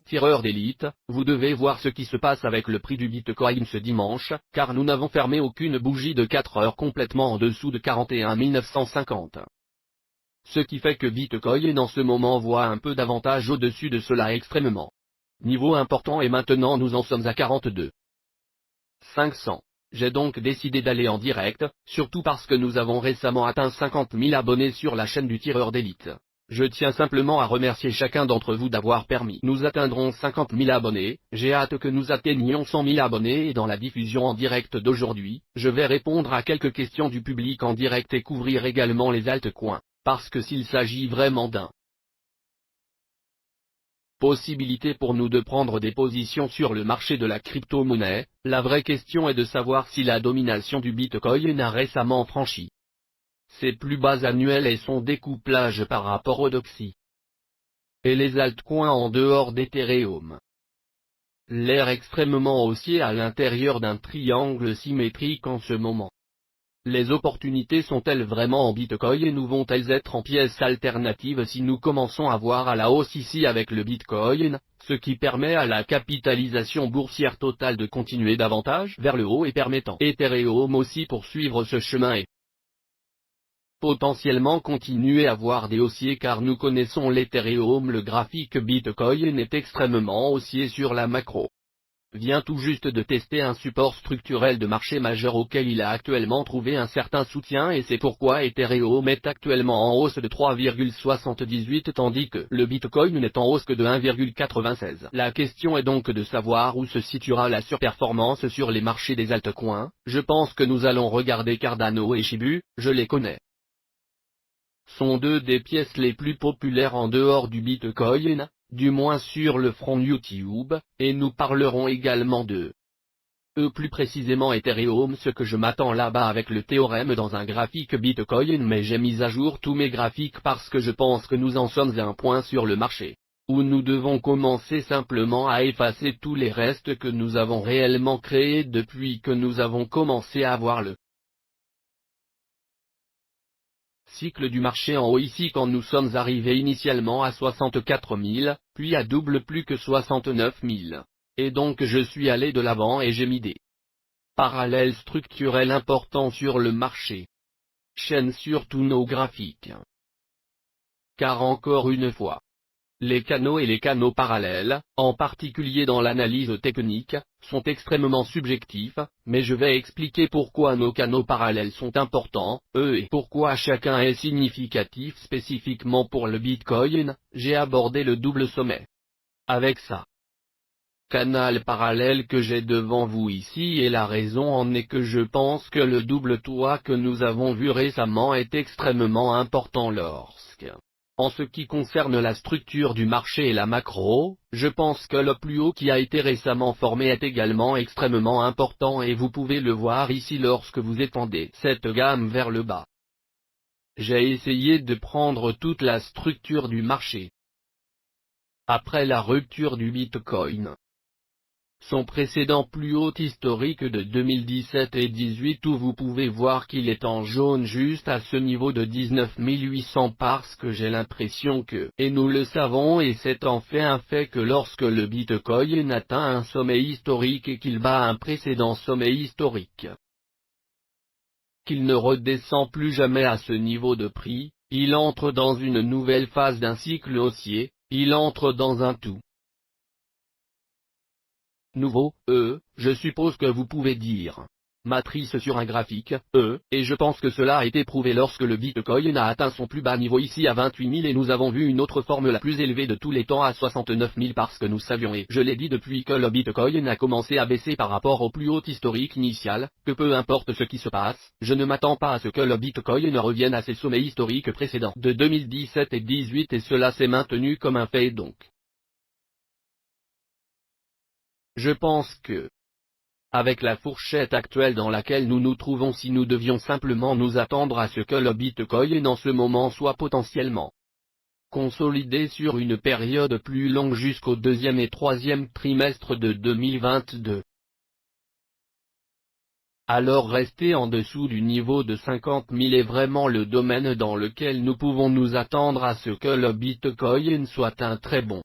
tireurs d'élite, vous devez voir ce qui se passe avec le prix du Bitcoin ce dimanche, car nous n'avons fermé aucune bougie de 4 heures complètement en dessous de 41 950. Ce qui fait que Bitcoin en ce moment voit un peu d'avantage au-dessus de cela extrêmement. Niveau important et maintenant nous en sommes à 42 500. J'ai donc décidé d'aller en direct, surtout parce que nous avons récemment atteint 50 000 abonnés sur la chaîne du tireur d'élite. Je tiens simplement à remercier chacun d'entre vous d'avoir permis. Nous atteindrons 50 000 abonnés, j'ai hâte que nous atteignions 100 000 abonnés et dans la diffusion en direct d'aujourd'hui, je vais répondre à quelques questions du public en direct et couvrir également les altcoins, parce que s'il s'agit vraiment d'un possibilité pour nous de prendre des positions sur le marché de la crypto-monnaie, la vraie question est de savoir si la domination du Bitcoin a récemment franchi ses plus bas annuels et son découplage par rapport au Doxy et les altcoins en dehors d'Ethereum. L'air extrêmement haussier à l'intérieur d'un triangle symétrique en ce moment. Les opportunités sont-elles vraiment en Bitcoin ou vont-elles être en pièces alternatives si nous commençons à voir à la hausse ici avec le Bitcoin, ce qui permet à la capitalisation boursière totale de continuer davantage vers le haut et permettant Ethereum aussi poursuivre ce chemin et potentiellement continuer à voir des haussiers car nous connaissons l'Ethereum, le graphique Bitcoin est extrêmement haussier sur la macro. Vient tout juste de tester un support structurel de marché majeur auquel il a actuellement trouvé un certain soutien et c'est pourquoi Ethereum est actuellement en hausse de 3,78 tandis que le Bitcoin n'est en hausse que de 1,96. La question est donc de savoir où se situera la surperformance sur les marchés des altcoins. Je pense que nous allons regarder Cardano et Shibu, je les connais. Sont deux des pièces les plus populaires en dehors du Bitcoin, du moins sur le front YouTube, et nous parlerons également de plus précisément Ethereum, ce que je m'attends là-bas avec le théorème dans un graphique Bitcoin, mais j'ai mis à jour tous mes graphiques parce que je pense que nous en sommes à un point sur le marché où nous devons commencer simplement à effacer tous les restes que nous avons réellement créés depuis que nous avons commencé à voir le cycle du marché en haut ici quand nous sommes arrivés initialement à 64 000, puis à double plus que 69 000. Et donc je suis allé de l'avant et j'ai mis des parallèles structurels importants sur le marché. Chaîne sur tous nos graphiques. Car encore une fois, les canaux et les canaux parallèles, en particulier dans l'analyse technique, sont extrêmement subjectifs, mais je vais expliquer pourquoi nos canaux parallèles sont importants, et pourquoi chacun est significatif spécifiquement pour le Bitcoin. J'ai abordé le double sommet. Avec ça, canal parallèle que j'ai devant vous ici et la raison en est que je pense que le double toit que nous avons vu récemment est extrêmement important lorsque en ce qui concerne la structure du marché et la macro, je pense que le plus haut qui a été récemment formé est également extrêmement important et vous pouvez le voir ici lorsque vous étendez cette gamme vers le bas. J'ai essayé de prendre toute la structure du marché après la rupture du Bitcoin. Son précédent plus haut historique de 2017 et 18 où vous pouvez voir qu'il est en jaune juste à ce niveau de 19 800 parce que j'ai l'impression que, et nous le savons et c'est en fait un fait que lorsque le Bitcoin atteint un sommet historique et qu'il bat un précédent sommet historique, qu'il ne redescend plus jamais à ce niveau de prix, il entre dans une nouvelle phase d'un cycle haussier, il entre dans un tout nouveau, je suppose que vous pouvez dire matrice sur un graphique, et je pense que cela a été prouvé lorsque le Bitcoin a atteint son plus bas niveau ici à 28 000 et nous avons vu une autre forme la plus élevée de tous les temps à 69 000 parce que nous savions et je l'ai dit depuis que le Bitcoin a commencé à baisser par rapport au plus haut historique initial, que peu importe ce qui se passe, je ne m'attends pas à ce que le Bitcoin revienne à ses sommets historiques précédents de 2017 et 18 et cela s'est maintenu comme un fait donc. Je pense que, avec la fourchette actuelle dans laquelle nous nous trouvons si nous devions simplement nous attendre à ce que le Bitcoin en ce moment soit potentiellement consolidé sur une période plus longue jusqu'au deuxième et troisième trimestre de 2022. Alors rester en dessous du niveau de 50 000 est vraiment le domaine dans lequel nous pouvons nous attendre à ce que le Bitcoin soit un très bon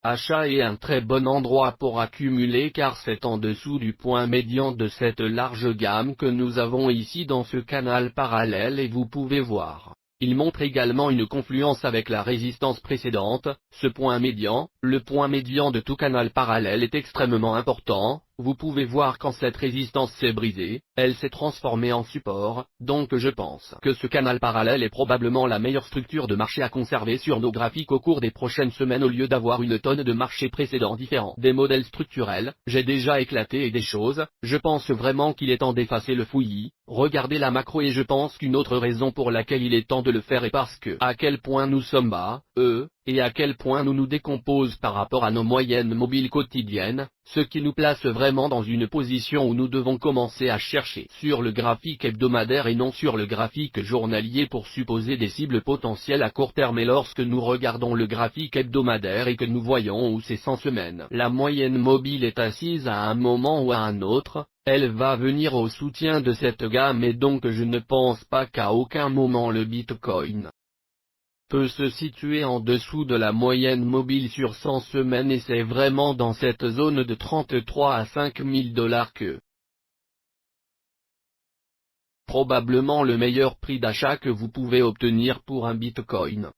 Achat est un très bon endroit pour accumuler car c'est en dessous du point médian de cette large gamme que nous avons ici dans ce canal parallèle et vous pouvez voir. Il montre également une confluence avec la résistance précédente. Ce point médian, le point médian de tout canal parallèle est extrêmement important. Vous pouvez voir quand cette résistance s'est brisée, elle s'est transformée en support, donc je pense que ce canal parallèle est probablement la meilleure structure de marché à conserver sur nos graphiques au cours des prochaines semaines au lieu d'avoir une tonne de marchés précédents différents. Des modèles structurels, j'ai déjà éclaté et des choses, je pense vraiment qu'il est temps d'effacer le fouillis. Regardez la macro et je pense qu'une autre raison pour laquelle il est temps de le faire est parce que à quel point nous sommes bas, et à quel point nous nous décompose par rapport à nos moyennes mobiles quotidiennes, ce qui nous place vraiment dans une position où nous devons commencer à chercher sur le graphique hebdomadaire et non sur le graphique journalier pour supposer des cibles potentielles à court terme. Et lorsque nous regardons le graphique hebdomadaire et que nous voyons où ces 100 semaines, la moyenne mobile est assise à un moment ou à un autre, elle va venir au soutien de cette gamme et donc je ne pense pas qu'à aucun moment le Bitcoin peut se situer en dessous de la moyenne mobile sur 100 semaines et c'est vraiment dans cette zone de 33 à 5 000 $ que probablement le meilleur prix d'achat que vous pouvez obtenir pour un Bitcoin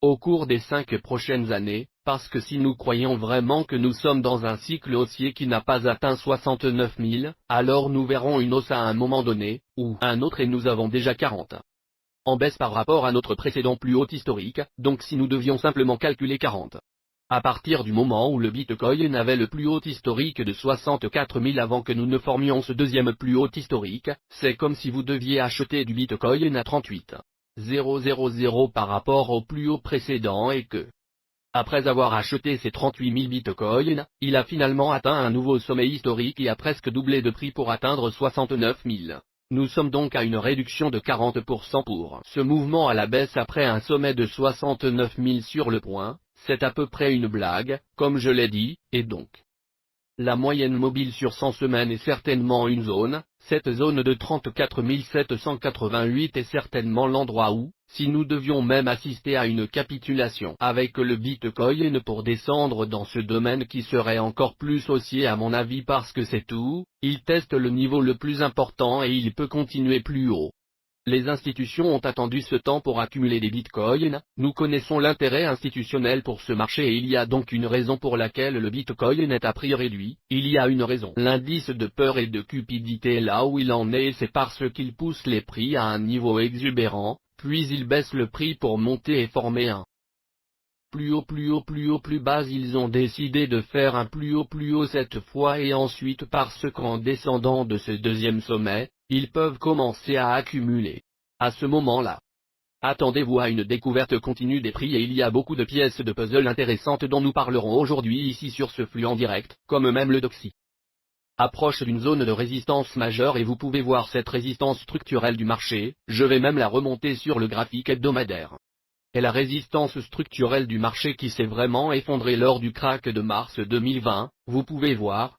au cours des 5 prochaines années, parce que si nous croyons vraiment que nous sommes dans un cycle haussier qui n'a pas atteint 69 000, alors nous verrons une hausse à un moment donné, ou un autre et nous avons déjà 40 en baisse par rapport à notre précédent plus haut historique, donc si nous devions simplement calculer 40. À partir du moment où le Bitcoin avait le plus haut historique de 64 000 avant que nous ne formions ce deuxième plus haut historique, c'est comme si vous deviez acheter du Bitcoin à 38 000 par rapport au plus haut précédent et que, après avoir acheté ces 38 000 bitcoins, il a finalement atteint un nouveau sommet historique et a presque doublé de prix pour atteindre 69 000. Nous sommes donc à une réduction de 40% pour ce mouvement à la baisse après un sommet de 69 000 sur le point, c'est à peu près une blague, comme je l'ai dit, et donc la moyenne mobile sur 100 semaines est certainement une zone, cette zone de 34 788 est certainement l'endroit où, si nous devions même assister à une capitulation avec le Bitcoin pour descendre dans ce domaine qui serait encore plus haussier à mon avis parce que c'est tout, il teste le niveau le plus important et il peut continuer plus haut. Les institutions ont attendu ce temps pour accumuler des bitcoins, nous connaissons l'intérêt institutionnel pour ce marché et il y a donc une raison pour laquelle le bitcoin est à prix réduit, il y a une raison. L'indice de peur et de cupidité est là où il en est et c'est parce qu'il pousse les prix à un niveau exubérant, puis il baisse le prix pour monter et former un plus haut plus bas. Ils ont décidé de faire un plus haut cette fois et ensuite parce qu'en descendant de ce deuxième sommet, ils peuvent commencer à accumuler. À ce moment-là, attendez-vous à une découverte continue des prix et il y a beaucoup de pièces de puzzle intéressantes dont nous parlerons aujourd'hui ici sur ce flux en direct, comme même le Doxy approche d'une zone de résistance majeure et vous pouvez voir cette résistance structurelle du marché, je vais même la remonter sur le graphique hebdomadaire. Et la résistance structurelle du marché qui s'est vraiment effondrée lors du krach de mars 2020, vous pouvez voir,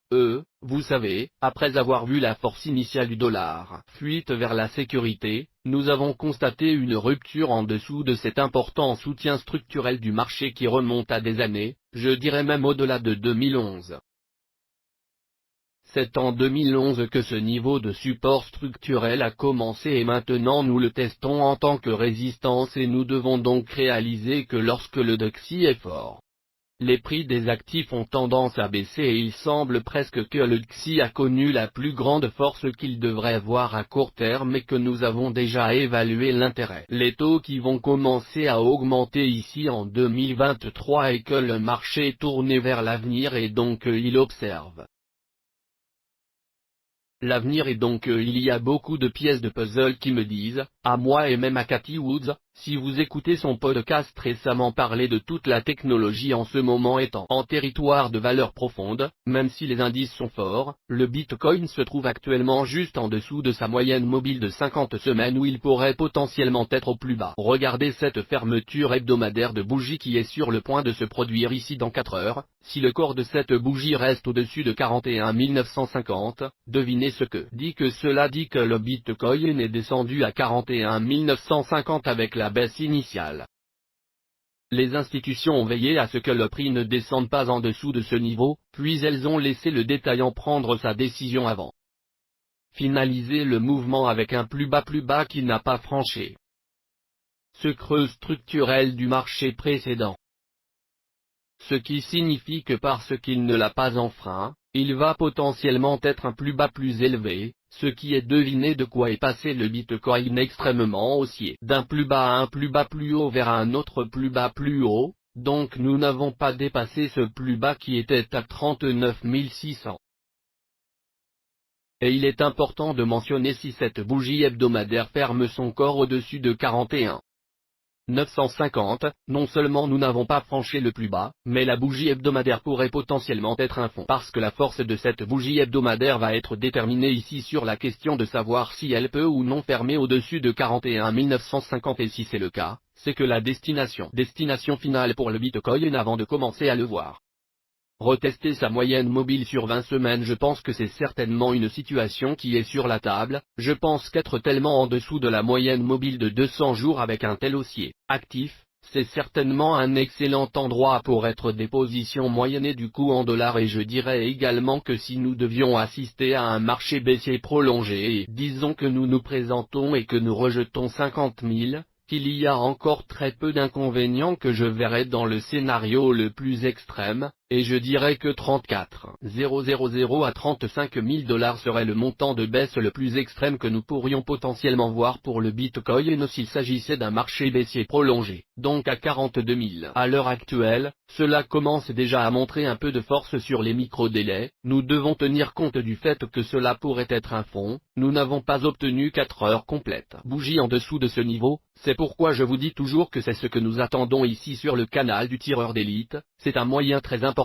vous savez, après avoir vu la force initiale du dollar, fuite vers la sécurité, nous avons constaté une rupture en dessous de cet important soutien structurel du marché qui remonte à des années, je dirais même au-delà de 2011. C'est en 2011 que ce niveau de support structurel a commencé et maintenant nous le testons en tant que résistance et nous devons donc réaliser que lorsque le Doxy est fort, les prix des actifs ont tendance à baisser et il semble presque que le Doxy a connu la plus grande force qu'il devrait avoir à court terme et que nous avons déjà évalué l'intérêt. Les taux qui vont commencer à augmenter ici en 2023 et que le marché est tourné vers l'avenir et donc il observe l'avenir et donc il y a beaucoup de pièces de puzzle qui me disent, à moi et même à Cathy Woods, si vous écoutez son podcast récemment parler de toute la technologie en ce moment étant en territoire de valeur profonde, même si les indices sont forts, le Bitcoin se trouve actuellement juste en dessous de sa moyenne mobile de 50 semaines où il pourrait potentiellement être au plus bas. Regardez cette fermeture hebdomadaire de bougie qui est sur le point de se produire ici dans 4 heures, si le corps de cette bougie reste au-dessus de 41 950, devinez ce que cela dit que le Bitcoin est descendu à 41 950 avec la baisse initiale. Les institutions ont veillé à ce que le prix ne descende pas en dessous de ce niveau, puis elles ont laissé le détaillant prendre sa décision avant. Finaliser le mouvement avec un plus bas qu'il n'a pas franchi. Ce creux structurel du marché précédent. Ce qui signifie que parce qu'il ne l'a pas enfreint, il va potentiellement être un plus bas plus élevé, ce qui est deviner de quoi est passé le Bitcoin extrêmement haussier d'un plus bas à un plus bas plus haut vers un autre plus bas plus haut, donc nous n'avons pas dépassé ce plus bas qui était à 39 600. Et il est important de mentionner si cette bougie hebdomadaire ferme son corps au-dessus de 41 950, non seulement nous n'avons pas franchi le plus bas, mais la bougie hebdomadaire pourrait potentiellement être un fond. Parce que la force de cette bougie hebdomadaire va être déterminée ici sur la question de savoir si elle peut ou non fermer au-dessus de 41 950 et si c'est le cas, c'est que la destination finale pour le Bitcoin avant de commencer à le voir. Retester sa moyenne mobile sur 20 semaines, je pense que c'est certainement une situation qui est sur la table. Je pense qu'être tellement en dessous de la moyenne mobile de 200 jours avec un tel haussier actif, c'est certainement un excellent endroit pour être des positions moyennées du coup en dollars, et je dirais également que si nous devions assister à un marché baissier prolongé et disons que nous nous présentons et que nous rejetons 50 000, qu'il y a encore très peu d'inconvénients que je verrais dans le scénario le plus extrême, et je dirais que 34 000 à 35 000 $ serait le montant de baisse le plus extrême que nous pourrions potentiellement voir pour le Bitcoin s'il s'agissait d'un marché baissier prolongé, donc à 42 000. À l'heure actuelle, cela commence déjà à montrer un peu de force sur les micro-délais, nous devons tenir compte du fait que cela pourrait être un fond, nous n'avons pas obtenu 4 heures complètes. Bougie en dessous de ce niveau, c'est pourquoi je vous dis toujours que c'est ce que nous attendons ici sur le canal du tireur d'élite, c'est un moyen très important,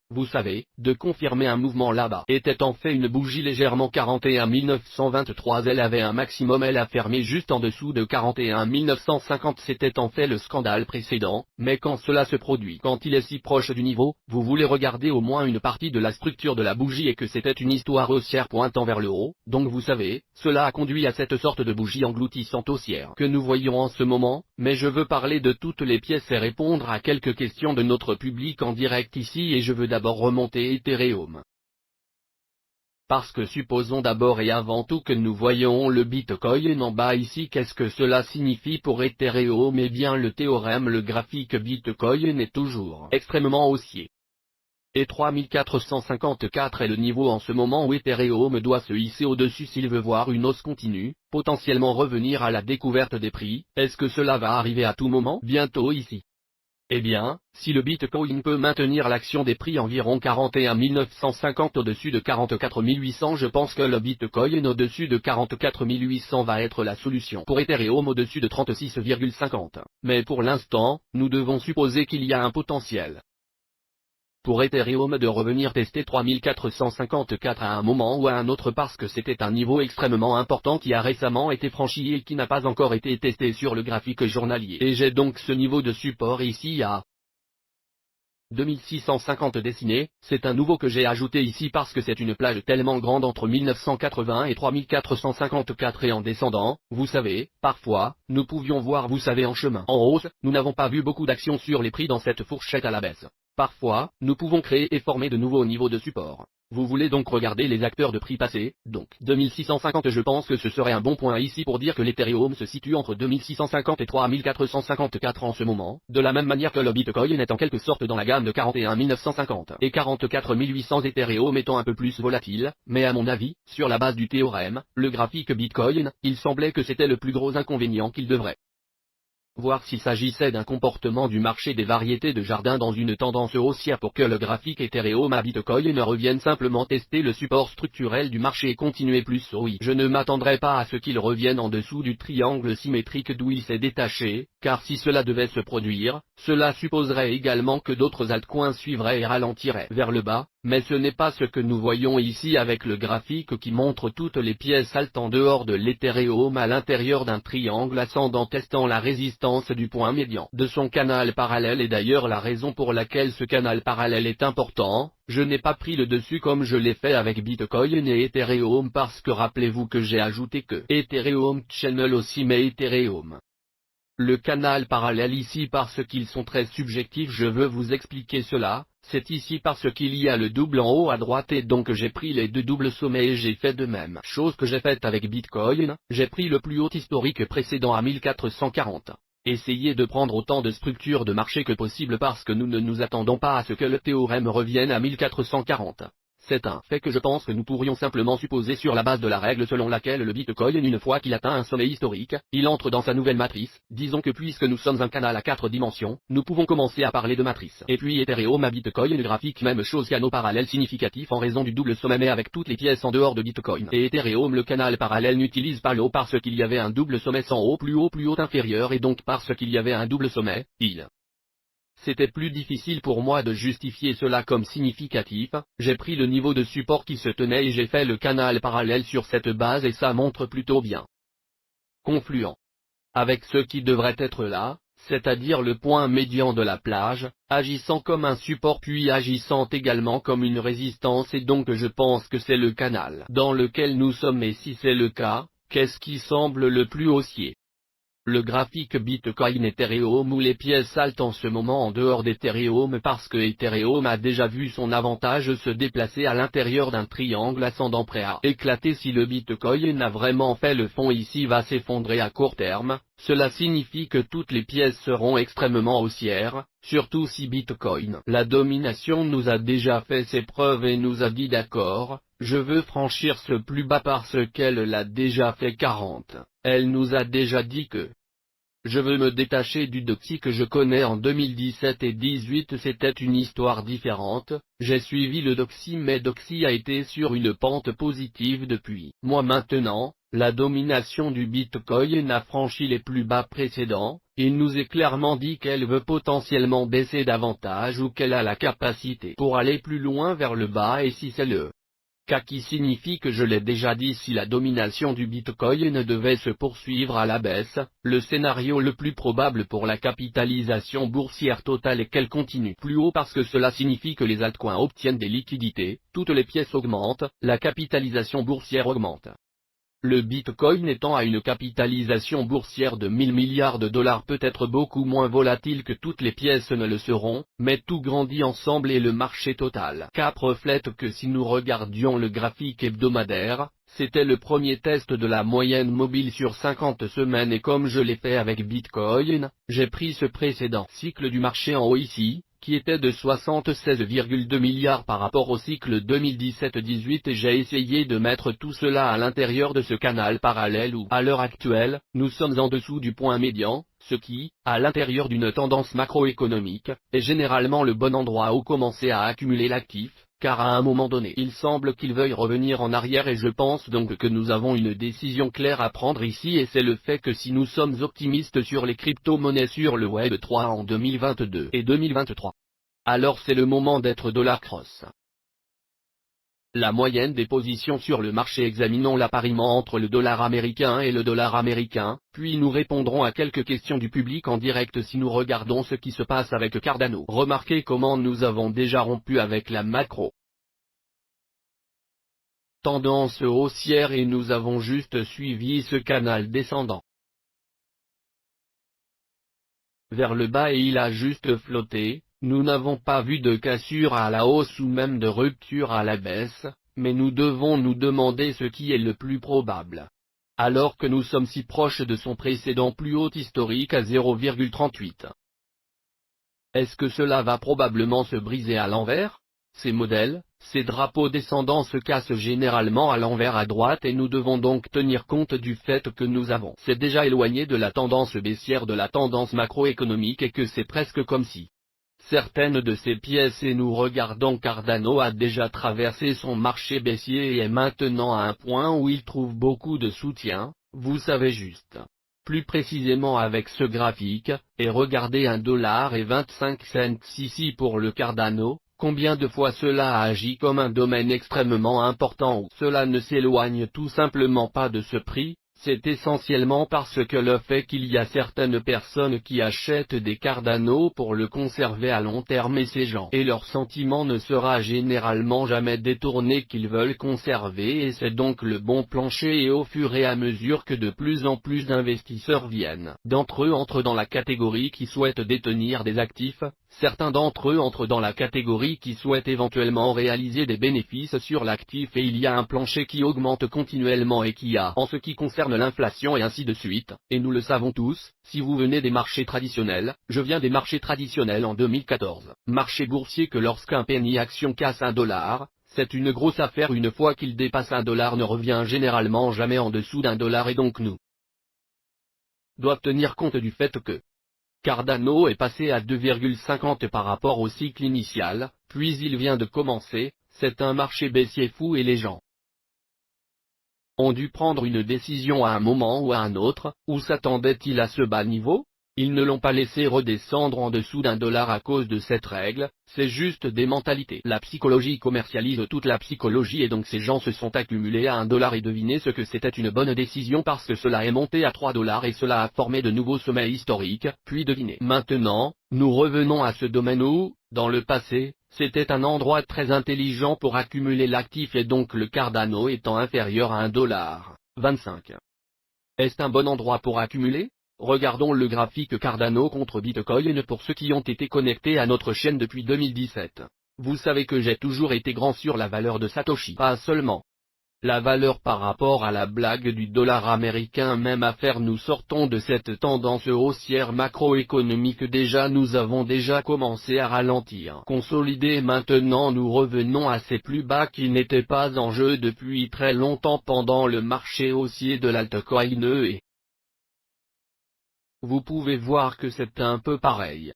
vous savez, de confirmer un mouvement là-bas. Était en fait une bougie légèrement 41 923, elle avait un maximum, elle a fermé juste en dessous de 41 950, c'était en fait le scandale précédent, mais quand cela se produit, quand il est si proche du niveau, vous voulez regarder au moins une partie de la structure de la bougie et que c'était une histoire haussière pointant vers le haut, donc vous savez, cela a conduit à cette sorte de bougie engloutissante haussière que nous voyons en ce moment, mais je veux parler de toutes les pièces et répondre à quelques questions de notre public en direct ici, et je veux d'abord remonter Ethereum. Parce que supposons d'abord et avant tout que nous voyons le Bitcoin en bas ici, qu'est-ce que cela signifie pour Ethereum? Eh bien le théorème, le graphique Bitcoin est toujours extrêmement haussier. Et 3454 est le niveau en ce moment où Ethereum doit se hisser au-dessus s'il veut voir une hausse continue, potentiellement revenir à la découverte des prix. Est-ce que cela va arriver à tout moment? Bientôt ici. Eh bien, si le Bitcoin peut maintenir l'action des prix environ 41 950 au-dessus de 44 800, je pense que le Bitcoin au-dessus de 44 800 va être la solution pour Ethereum au-dessus de 36,50. Mais pour l'instant, nous devons supposer qu'il y a un potentiel pour Ethereum de revenir tester 3454 à un moment ou à un autre, parce que c'était un niveau extrêmement important qui a récemment été franchi et qui n'a pas encore été testé sur le graphique journalier. Et j'ai donc ce niveau de support ici à 2650 dessiné, c'est un nouveau que j'ai ajouté ici parce que c'est une plage tellement grande entre 1980 et 3454, et en descendant, vous savez, parfois, nous pouvions voir, vous savez, en chemin en hausse, nous n'avons pas vu beaucoup d'action sur les prix dans cette fourchette à la baisse. Parfois, nous pouvons créer et former de nouveaux niveaux de support. Vous voulez donc regarder les acteurs de prix passés, donc 2650, je pense que ce serait un bon point ici pour dire que l'Ethereum se situe entre 2650 et 3454 en ce moment, de la même manière que le Bitcoin est en quelque sorte dans la gamme de 41 950 et 44 800, Ethereum étant un peu plus volatile, mais à mon avis, sur la base du théorème, le graphique Bitcoin, il semblait que c'était le plus gros inconvénient qu'il devrait voir s'il s'agissait d'un comportement du marché des variétés de jardin dans une tendance haussière pour que le graphique Ethereum à Bitcoin ne revienne simplement tester le support structurel du marché et continuer plus haut. Oui, je ne m'attendrai pas à ce qu'il revienne en dessous du triangle symétrique d'où il s'est détaché, car si cela devait se produire, cela supposerait également que d'autres altcoins suivraient et ralentiraient vers le bas, mais ce n'est pas ce que nous voyons ici avec le graphique qui montre toutes les pièces altes en dehors de l'Ethereum à l'intérieur d'un triangle ascendant testant la résistance du point médian de son canal parallèle, et d'ailleurs la raison pour laquelle ce canal parallèle est important. Je n'ai pas pris le dessus comme je l'ai fait avec Bitcoin et Ethereum parce que rappelez-vous que j'ai ajouté que Ethereum Channel aussi, mais Ethereum Le canal parallèle ici parce qu'ils sont très subjectifs, je veux vous expliquer cela. C'est ici parce qu'il y a le double en haut à droite et donc j'ai pris les deux doubles sommets et j'ai fait de même chose que j'ai faite avec Bitcoin, j'ai pris le plus haut historique précédent à 1440. Essayez de prendre autant de structures de marché que possible parce que nous ne nous attendons pas à ce que le théorème revienne à 1440. C'est un fait que je pense que nous pourrions simplement supposer sur la base de la règle selon laquelle le Bitcoin, une fois qu'il atteint un sommet historique, il entre dans sa nouvelle matrice. Disons que puisque nous sommes un canal à 4 dimensions, nous pouvons commencer à parler de matrice. Et puis Ethereum à Bitcoin graphique, même chose, canaux parallèles significatifs en raison du double sommet mais avec toutes les pièces en dehors de Bitcoin. Et Ethereum, le canal parallèle n'utilise pas le haut parce qu'il y avait un double sommet sans haut plus haut inférieur et donc parce qu'il y avait un double sommet, c'était plus difficile pour moi de justifier cela comme significatif, j'ai pris le niveau de support qui se tenait et j'ai fait le canal parallèle sur cette base et ça montre plutôt bien. Confluent. Avec ce qui devrait être là, c'est-à-dire le point médian de la plage, agissant comme un support puis agissant également comme une résistance et donc je pense que c'est le canal dans lequel nous sommes et si c'est le cas, qu'est-ce qui semble le plus haussier? Le graphique Bitcoin Ethereum ou les pièces saltent en ce moment en dehors d'Ethereum parce que Ethereum a déjà vu son avantage se déplacer à l'intérieur d'un triangle ascendant prêt à éclater si le Bitcoin a vraiment fait le fond ici va s'effondrer à court terme, cela signifie que toutes les pièces seront extrêmement haussières, surtout si Bitcoin. La domination nous a déjà fait ses preuves et nous a dit d'accord, je veux franchir ce plus bas parce qu'elle l'a déjà fait 40. Elle nous a déjà dit que je veux me détacher du Doxy que je connais en 2017 et 2018 c'était une histoire différente, j'ai suivi le Doxy mais Doxy a été sur une pente positive depuis. Moi maintenant, la domination du Bitcoin a franchi les plus bas précédents, il nous est clairement dit qu'elle veut potentiellement baisser davantage ou qu'elle a la capacité pour aller plus loin vers le bas et si c'est le cas qui signifie que je l'ai déjà dit si la domination du Bitcoin devait se poursuivre à la baisse, le scénario le plus probable pour la capitalisation boursière totale est qu'elle continue plus haut parce que cela signifie que les altcoins obtiennent des liquidités, toutes les pièces augmentent, la capitalisation boursière augmente. Le Bitcoin étant à une capitalisation boursière de 1000 milliards de dollars peut être beaucoup moins volatile que toutes les pièces ne le seront, mais tout grandit ensemble et le marché total cap reflète que si nous regardions le graphique hebdomadaire, c'était le premier test de la moyenne mobile sur 50 semaines et comme je l'ai fait avec Bitcoin, j'ai pris ce précédent cycle du marché en haut ici, qui était de 76,2 milliards par rapport au cycle 2017-18 et j'ai essayé de mettre tout cela à l'intérieur de ce canal parallèle où, à l'heure actuelle, nous sommes en dessous du point médian, ce qui, à l'intérieur d'une tendance macroéconomique, est généralement le bon endroit où commencer à accumuler l'actif, car à un moment donné il semble qu'il veuille revenir en arrière et je pense donc que nous avons une décision claire à prendre ici et c'est le fait que si nous sommes optimistes sur les crypto-monnaies sur le Web 3 en 2022 et 2023, alors c'est le moment d'être dollar cross. La moyenne des positions sur le marché, examinons l'appariement entre le dollar américain et le dollar américain, puis nous répondrons à quelques questions du public en direct si nous regardons ce qui se passe avec Cardano. Remarquez comment nous avons déjà rompu avec la macro tendance haussière et nous avons juste suivi ce canal descendant vers le bas et il a juste flotté. Nous n'avons pas vu de cassure à la hausse ou même de rupture à la baisse, mais nous devons nous demander ce qui est le plus probable. Alors que nous sommes si proches de son précédent plus haut historique à 0,38. Est-ce que cela va probablement se briser à l'envers? Ces modèles, ces drapeaux descendants se cassent généralement à l'envers à droite et nous devons donc tenir compte du fait que nous avons c'est déjà éloigné de la tendance baissière de la tendance macroéconomique et que c'est presque comme si certaines de ces pièces et nous regardons Cardano a déjà traversé son marché baissier et est maintenant à un point où il trouve beaucoup de soutien, vous savez juste. Plus précisément avec ce graphique, et regardez $1,25 ici pour le Cardano, combien de fois cela a agi comme un domaine extrêmement important où cela ne s'éloigne tout simplement pas de ce prix. C'est essentiellement parce que le fait qu'il y a certaines personnes qui achètent des Cardano pour le conserver à long terme et ces gens et leur sentiment ne sera généralement jamais détourné qu'ils veulent conserver et c'est donc le bon plancher et au fur et à mesure que de plus en plus d'investisseurs viennent d'entre eux entrent dans la catégorie qui souhaite détenir des actifs, certains d'entre eux entrent dans la catégorie qui souhaite éventuellement réaliser des bénéfices sur l'actif et il y a un plancher qui augmente continuellement et qui a en ce qui concerne l'inflation et ainsi de suite, et nous le savons tous, si vous venez des marchés traditionnels, je viens des marchés traditionnels en 2014, marché boursier que lorsqu'un penny action casse $1, c'est une grosse affaire une fois qu'il dépasse $1 ne revient généralement jamais en dessous $1 et donc nous doivent tenir compte du fait que Cardano est passé à 2,50 par rapport au cycle initial, puis il vient de commencer, c'est un marché baissier fou et les gens ont dû prendre une décision à un moment ou à un autre, ou s'attendaient-ils à ce bas niveau? Ils ne l'ont pas laissé redescendre en dessous $1 à cause de cette règle, c'est juste des mentalités. La psychologie commercialise toute la psychologie et donc ces gens se sont accumulés à $1 et devinez ce que c'était une bonne décision parce que cela est monté à $3 et cela a formé de nouveaux sommets historiques, puis devinez. Maintenant, nous revenons à ce domaine où, dans le passé, c'était un endroit très intelligent pour accumuler l'actif et donc le Cardano étant inférieur à $1,25. Est-ce un bon endroit pour accumuler? Regardons le graphique Cardano contre Bitcoin pour ceux qui ont été connectés à notre chaîne depuis 2017. Vous savez que j'ai toujours été grand sur la valeur de Satoshi. Pas seulement la valeur par rapport à la blague du dollar américain même affaire nous sortons de cette tendance haussière macroéconomique déjà nous avons déjà commencé à ralentir. Consolider maintenant nous revenons à ces plus bas qui n'étaient pas en jeu depuis très longtemps pendant le marché haussier de l'altcoin et vous pouvez voir que c'est un peu pareil.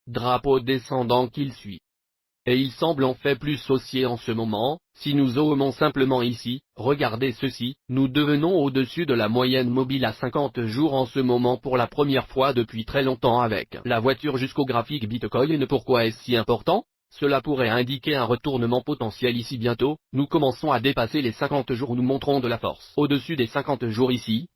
Drapeau descendant qu'il suit. Et il semble en fait plus haussier en ce moment, si nous zoomons simplement ici, regardez ceci, nous devenons au-dessus de la moyenne mobile à 50 jours en ce moment pour la première fois depuis très longtemps avec la voiture jusqu'au graphique Bitcoin. Pourquoi est-ce si important? Cela pourrait indiquer un retournement potentiel ici bientôt, nous commençons à dépasser les 50 jours où nous montrons de la force. Au-dessus des 50 jours ici,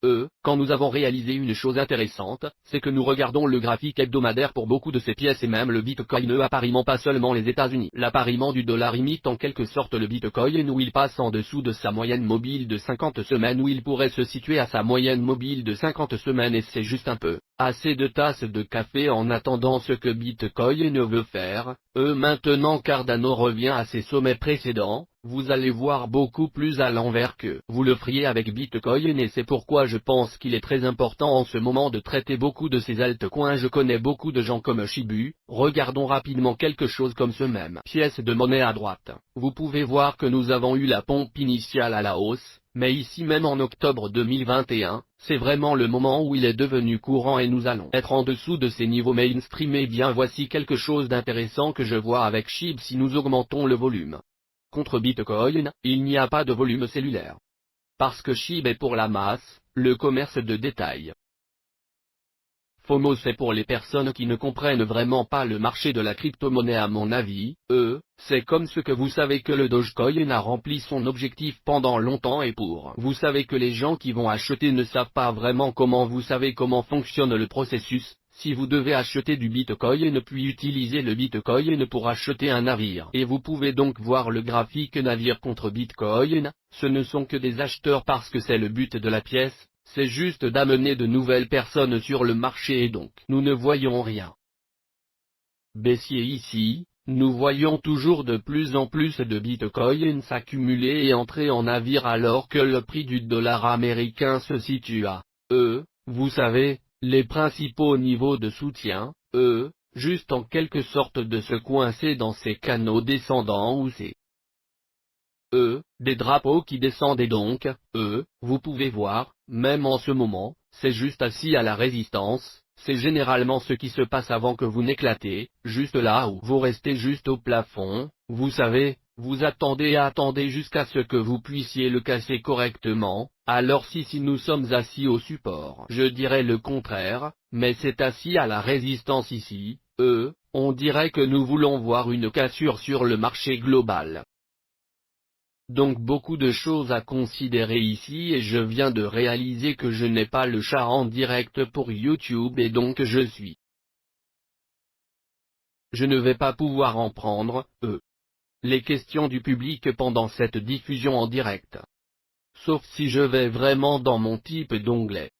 quand nous avons réalisé une chose intéressante, c'est que nous regardons le graphique hebdomadaire pour beaucoup de ces pièces et même le Bitcoin appariement pas seulement les États-Unis. L'appariement du dollar imite en quelque sorte le Bitcoin où il passe en dessous de sa moyenne mobile de 50 semaines où il pourrait se situer à sa moyenne mobile de 50 semaines et c'est juste un peu assez de tasses de café en attendant ce que Bitcoin veut faire. Maintenant Cardano revient à ses sommets précédents, vous allez voir beaucoup plus à l'envers que vous le feriez avec Bitcoin et c'est pourquoi je pense qu'il est très important en ce moment de traiter beaucoup de ces altcoins. Je connais beaucoup de gens comme Shibu, regardons rapidement quelque chose comme ce même pièce de monnaie à droite. Vous pouvez voir que nous avons eu la pompe initiale à la hausse. Mais ici même en octobre 2021, c'est vraiment le moment où il est devenu courant et nous allons être en dessous de ces niveaux mainstream. Et bien voici quelque chose d'intéressant que je vois avec SHIB si nous augmentons le volume. Contre Bitcoin, il n'y a pas de volume cellulaire. Parce que SHIB est pour la masse, le commerce de détail. FOMO c'est pour les personnes qui ne comprennent vraiment pas le marché de la crypto-monnaie à mon avis, c'est comme ce que vous savez que le Dogecoin a rempli son objectif pendant longtemps et pour vous savez que les gens qui vont acheter ne savent pas vraiment comment vous savez comment fonctionne le processus, si vous devez acheter du Bitcoin puis utiliser le Bitcoin pour acheter un navire. Et vous pouvez donc voir le graphique navire contre Bitcoin, ce ne sont que des acheteurs parce que c'est le but de la pièce. C'est juste d'amener de nouvelles personnes sur le marché et donc nous ne voyons rien baissier ici, nous voyons toujours de plus en plus de Bitcoin s'accumuler et entrer en navire alors que le prix du dollar américain se situe à, vous savez, les principaux niveaux de soutien, juste en quelque sorte de se coincer dans ces canaux descendants ou ces des drapeaux qui descendent et donc, vous pouvez voir, même en ce moment, c'est juste assis à la résistance, c'est généralement ce qui se passe avant que vous n'éclatez, juste là où vous restez juste au plafond, vous savez, vous attendez jusqu'à ce que vous puissiez le casser correctement, alors si nous sommes assis au support, je dirais le contraire, mais c'est assis à la résistance ici, on dirait que nous voulons voir une cassure sur le marché global. Donc beaucoup de choses à considérer ici et je viens de réaliser que je n'ai pas le chat en direct pour YouTube et donc je ne vais pas pouvoir en prendre, les questions du public pendant cette diffusion en direct. Sauf si je vais vraiment dans mon type d'onglet.